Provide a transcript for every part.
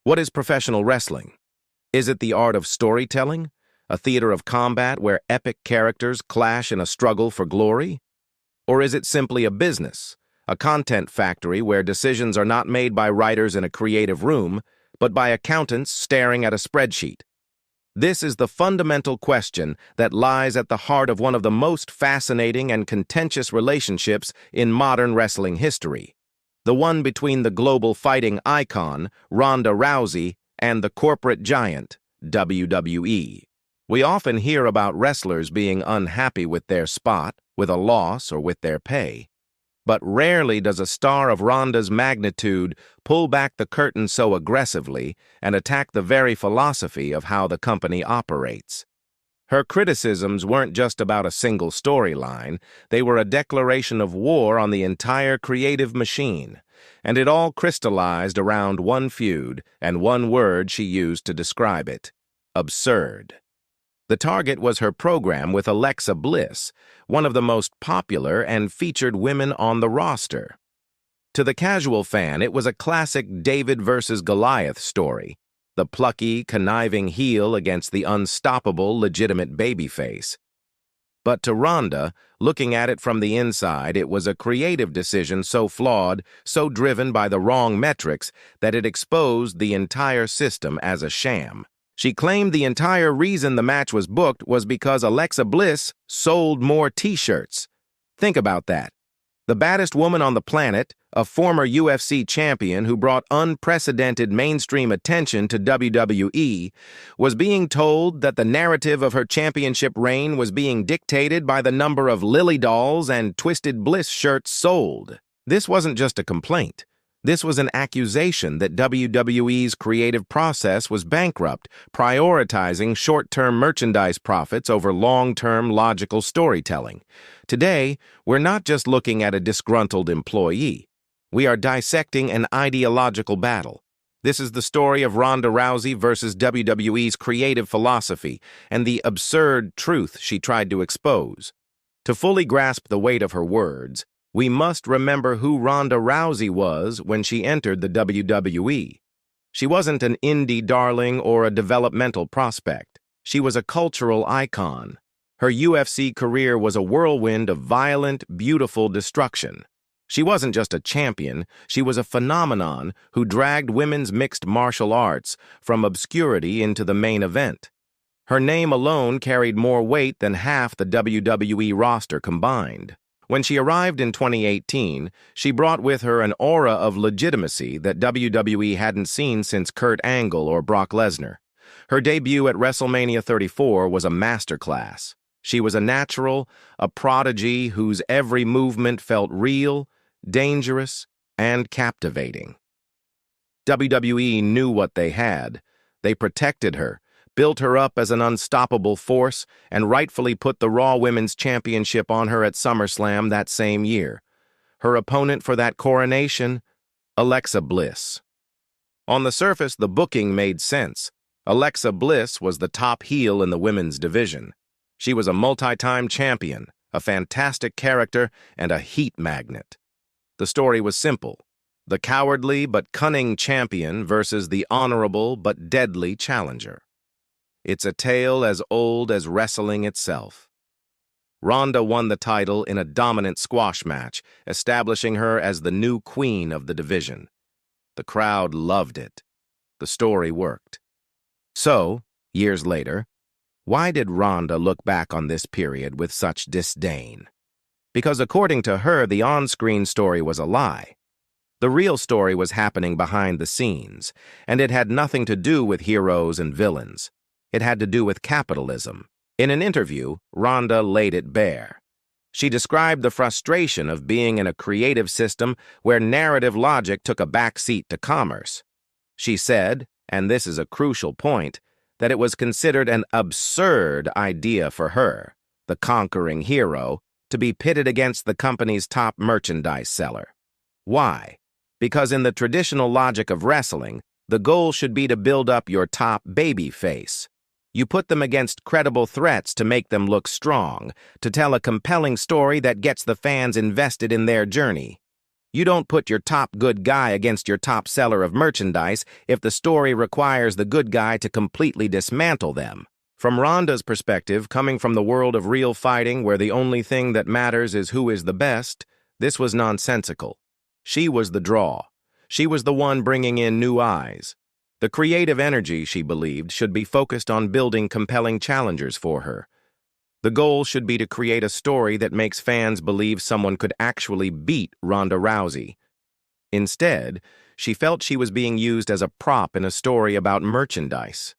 What is professional wrestling? Is it the art of storytelling, a theater of combat where epic characters clash in a struggle for glory? Or is it simply a business, a content factory where decisions are not made by writers in a creative room, but by accountants staring at a spreadsheet? This is the fundamental question that lies at the heart of one of the most fascinating and contentious relationships in modern wrestling history, the one between the global fighting icon, Ronda Rousey, and the corporate giant, WWE. We often hear about wrestlers being unhappy with their spot, with a loss, or with their pay. But rarely does a star of Ronda's magnitude pull back the curtain so aggressively and attack the very philosophy of how the company operates. Her criticisms weren't just about a single storyline, they were a declaration of war on the entire creative machine, and it all crystallized around one feud and one word she used to describe it: absurd. The target was her program with Alexa Bliss, one of the most popular and featured women on the roster. To the casual fan, it was a classic David versus Goliath story, the plucky, conniving heel against the unstoppable, legitimate babyface. But to Ronda, looking at it from the inside, it was a creative decision so flawed, so driven by the wrong metrics, that it exposed the entire system as a sham. She claimed the entire reason the match was booked was because Alexa Bliss sold more t-shirts. Think about that. The baddest woman on the planet, a former UFC champion who brought unprecedented mainstream attention to WWE, was being told that the narrative of her championship reign was being dictated by the number of Lily dolls and Twisted Bliss shirts sold. This wasn't just a complaint. This was an accusation that WWE's creative process was bankrupt, prioritizing short-term merchandise profits over long-term logical storytelling. Today, we're not just looking at a disgruntled employee. We are dissecting an ideological battle. This is the story of Ronda Rousey versus WWE's creative philosophy and the absurd truth she tried to expose. To fully grasp the weight of her words, we must remember who Ronda Rousey was when she entered the WWE. She wasn't an indie darling or a developmental prospect. She was a cultural icon. Her UFC career was a whirlwind of violent, beautiful destruction. She wasn't just a champion, she was a phenomenon who dragged women's mixed martial arts from obscurity into the main event. Her name alone carried more weight than half the WWE roster combined. When she arrived in 2018, she brought with her an aura of legitimacy that WWE hadn't seen since Kurt Angle or Brock Lesnar. Her debut at WrestleMania 34 was a masterclass. She was a natural, a prodigy whose every movement felt real, dangerous, and captivating. WWE knew what they had. They protected her, built her up as an unstoppable force, and rightfully put the Raw Women's Championship on her at SummerSlam that same year. Her opponent for that coronation? Alexa Bliss. On the surface, the booking made sense. Alexa Bliss was the top heel in the women's division. She was a multi-time champion, a fantastic character, and a heat magnet. The story was simple: the cowardly but cunning champion versus the honorable but deadly challenger. It's a tale as old as wrestling itself. Ronda won the title in a dominant squash match, establishing her as the new queen of the division. The crowd loved it. The story worked. So, years later, why did Ronda look back on this period with such disdain? Because according to her, the on-screen story was a lie. The real story was happening behind the scenes, and it had nothing to do with heroes and villains. It had to do with capitalism. In an interview, Ronda laid it bare. She described the frustration of being in a creative system where narrative logic took a backseat to commerce. She said, and this is a crucial point, that it was considered an absurd idea for her, the conquering hero, to be pitted against the company's top merchandise seller. Why? Because in the traditional logic of wrestling, the goal should be to build up your top baby face. You put them against credible threats to make them look strong, to tell a compelling story that gets the fans invested in their journey. You don't put your top good guy against your top seller of merchandise if the story requires the good guy to completely dismantle them. From Ronda's perspective, coming from the world of real fighting where the only thing that matters is who is the best, this was nonsensical. She was the draw. She was the one bringing in new eyes. The creative energy, she believed, should be focused on building compelling challengers for her. The goal should be to create a story that makes fans believe someone could actually beat Ronda Rousey. Instead, she felt she was being used as a prop in a story about merchandise.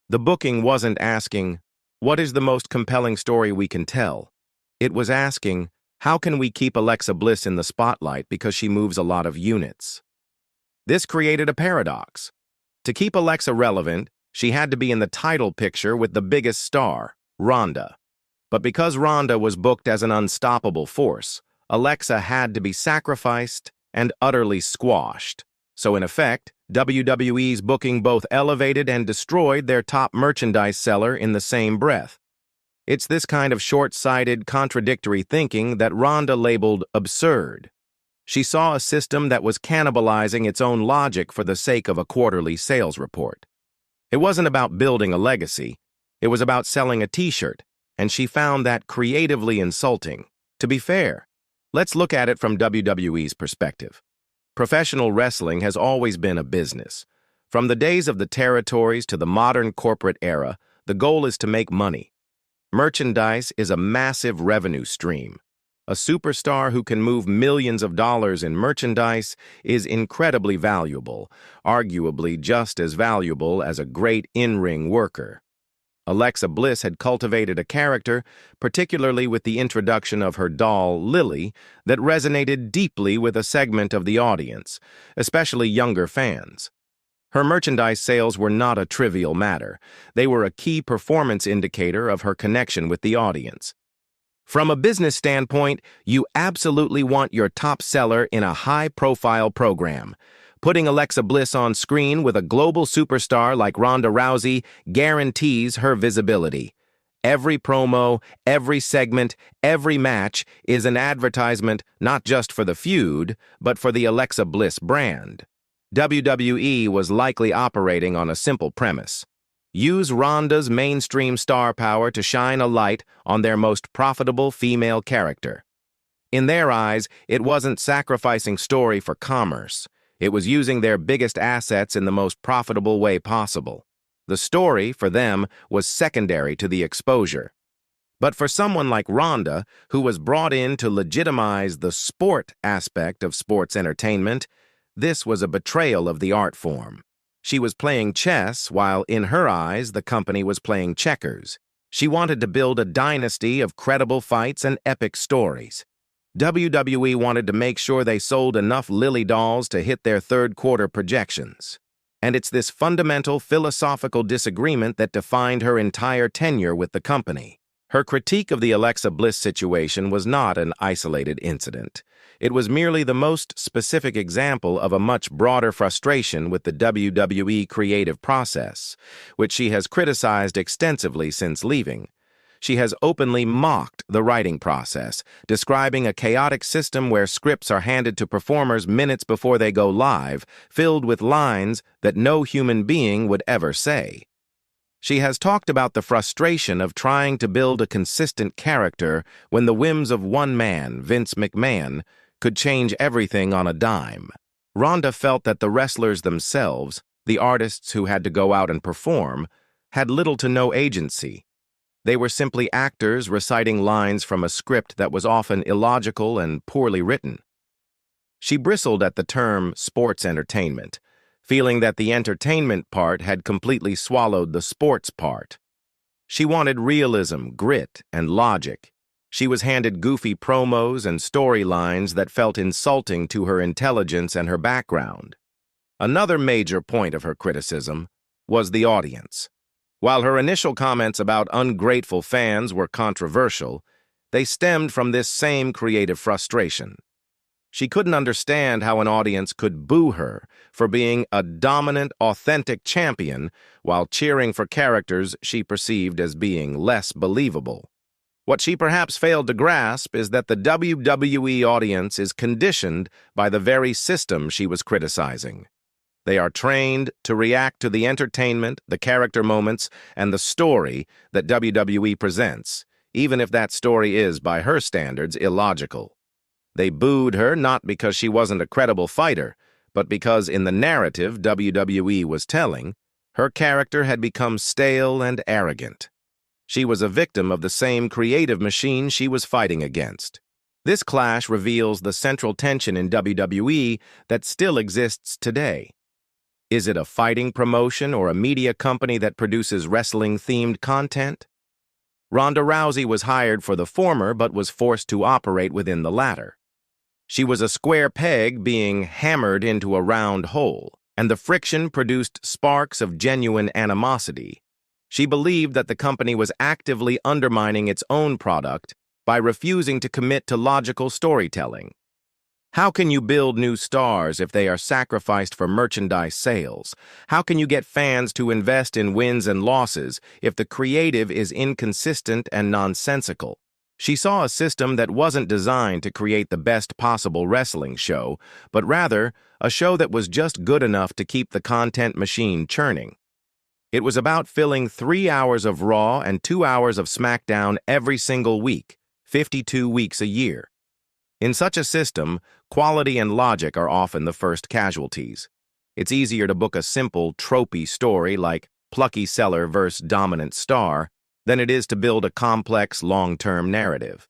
The booking wasn't asking, "What is the most compelling story we can tell?" It was asking, "How can we keep Alexa Bliss in the spotlight because she moves a lot of units?" This created a paradox. To keep Alexa relevant, she had to be in the title picture with the biggest star, Ronda. But because Ronda was booked as an unstoppable force, Alexa had to be sacrificed and utterly squashed. So in effect, WWE's booking both elevated and destroyed their top merchandise seller in the same breath. It's this kind of short-sighted, contradictory thinking that Ronda labeled absurd. She saw a system that was cannibalizing its own logic for the sake of a quarterly sales report. It wasn't about building a legacy. It was about selling a t-shirt, and she found that creatively insulting. To be fair, let's look at it from WWE's perspective. Professional wrestling has always been a business. From the days of the territories to the modern corporate era, the goal is to make money. Merchandise is a massive revenue stream. A superstar who can move millions of dollars in merchandise is incredibly valuable, arguably just as valuable as a great in-ring worker. Alexa Bliss had cultivated a character, particularly with the introduction of her doll, Lily, that resonated deeply with a segment of the audience, especially younger fans. Her merchandise sales were not a trivial matter. They were a key performance indicator of her connection with the audience. From a business standpoint, you absolutely want your top seller in a high-profile program. Putting Alexa Bliss on screen with a global superstar like Ronda Rousey guarantees her visibility. Every promo, every segment, every match is an advertisement not just for the feud, but for the Alexa Bliss brand. WWE was likely operating on a simple premise. Use Ronda's mainstream star power to shine a light on their most profitable female character. In their eyes, it wasn't sacrificing story for commerce. It was using their biggest assets in the most profitable way possible. The story, for them, was secondary to the exposure. But for someone like Ronda, who was brought in to legitimize the sport aspect of sports entertainment, this was a betrayal of the art form. She was playing chess while, in her eyes, the company was playing checkers. She wanted to build a dynasty of credible fights and epic stories. WWE wanted to make sure they sold enough Lily dolls to hit their third-quarter projections. And it's this fundamental philosophical disagreement that defined her entire tenure with the company. Her critique of the Alexa Bliss situation was not an isolated incident. It was merely the most specific example of a much broader frustration with the WWE creative process, which she has criticized extensively since leaving. She has openly mocked the writing process, describing a chaotic system where scripts are handed to performers minutes before they go live, filled with lines that no human being would ever say. She has talked about the frustration of trying to build a consistent character when the whims of one man, Vince McMahon, could change everything on a dime. Ronda felt that the wrestlers themselves, the artists who had to go out and perform, had little to no agency. They were simply actors reciting lines from a script that was often illogical and poorly written. She bristled at the term sports entertainment, feeling that the entertainment part had completely swallowed the sports part. She wanted realism, grit, and logic. She was handed goofy promos and storylines that felt insulting to her intelligence and her background. Another major point of her criticism was the audience. While her initial comments about ungrateful fans were controversial, they stemmed from this same creative frustration. She couldn't understand how an audience could boo her for being a dominant, authentic champion while cheering for characters she perceived as being less believable. What she perhaps failed to grasp is that the WWE audience is conditioned by the very system she was criticizing. They are trained to react to the entertainment, the character moments, and the story that WWE presents, even if that story is, by her standards, illogical. They booed her not because she wasn't a credible fighter, but because in the narrative WWE was telling, her character had become stale and arrogant. She was a victim of the same creative machine she was fighting against. This clash reveals the central tension in WWE that still exists today. Is it a fighting promotion or a media company that produces wrestling-themed content? Ronda Rousey was hired for the former but was forced to operate within the latter. She was a square peg being hammered into a round hole, and the friction produced sparks of genuine animosity. She believed that the company was actively undermining its own product by refusing to commit to logical storytelling. How can you build new stars if they are sacrificed for merchandise sales? How can you get fans to invest in wins and losses if the creative is inconsistent and nonsensical? She saw a system that wasn't designed to create the best possible wrestling show, but rather a show that was just good enough to keep the content machine churning. It was about filling 3 hours of Raw and 2 hours of SmackDown every single week, 52 weeks a year. In such a system, quality and logic are often the first casualties. It's easier to book a simple, tropey story like plucky seller versus dominant star than it is to build a complex, long-term narrative.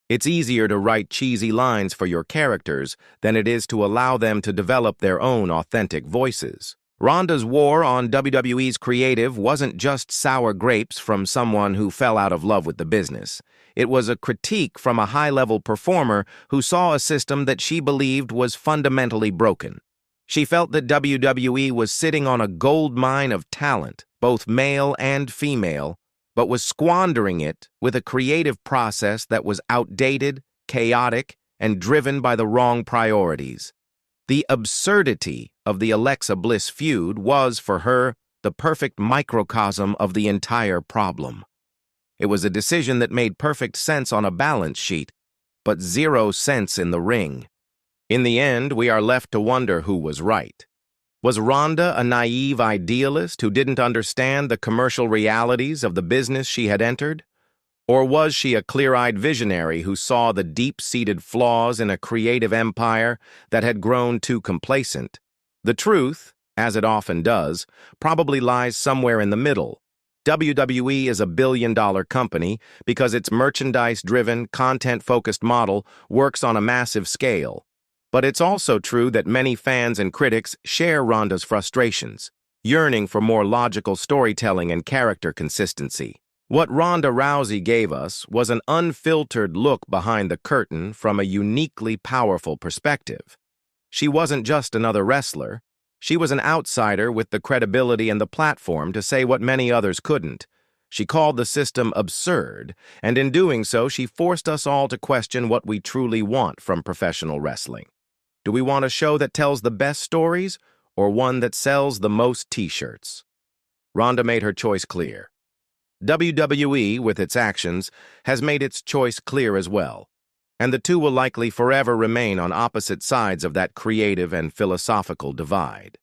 It's easier to write cheesy lines for your characters than it is to allow them to develop their own authentic voices. Ronda's war on WWE's creative wasn't just sour grapes from someone who fell out of love with the business. It was a critique from a high-level performer who saw a system that she believed was fundamentally broken. She felt that WWE was sitting on a gold mine of talent, both male and female, but was squandering it with a creative process that was outdated, chaotic, and driven by the wrong priorities. The absurdity of the Alexa Bliss feud was, for her, the perfect microcosm of the entire problem. It was a decision that made perfect sense on a balance sheet, but 0 sense in the ring. In the end, we are left to wonder who was right. Was Ronda a naive idealist who didn't understand the commercial realities of the business she had entered? Or was she a clear-eyed visionary who saw the deep-seated flaws in a creative empire that had grown too complacent? The truth, as it often does, probably lies somewhere in the middle. WWE is a billion-dollar company because its merchandise-driven, content-focused model works on a massive scale. But it's also true that many fans and critics share Ronda's frustrations, yearning for more logical storytelling and character consistency. What Ronda Rousey gave us was an unfiltered look behind the curtain from a uniquely powerful perspective. She wasn't just another wrestler. She was an outsider with the credibility and the platform to say what many others couldn't. She called the system absurd, and in doing so, she forced us all to question what we truly want from professional wrestling. Do we want a show that tells the best stories, or one that sells the most t-shirts? Ronda made her choice clear. WWE, with its actions, has made its choice clear as well, and the two will likely forever remain on opposite sides of that creative and philosophical divide.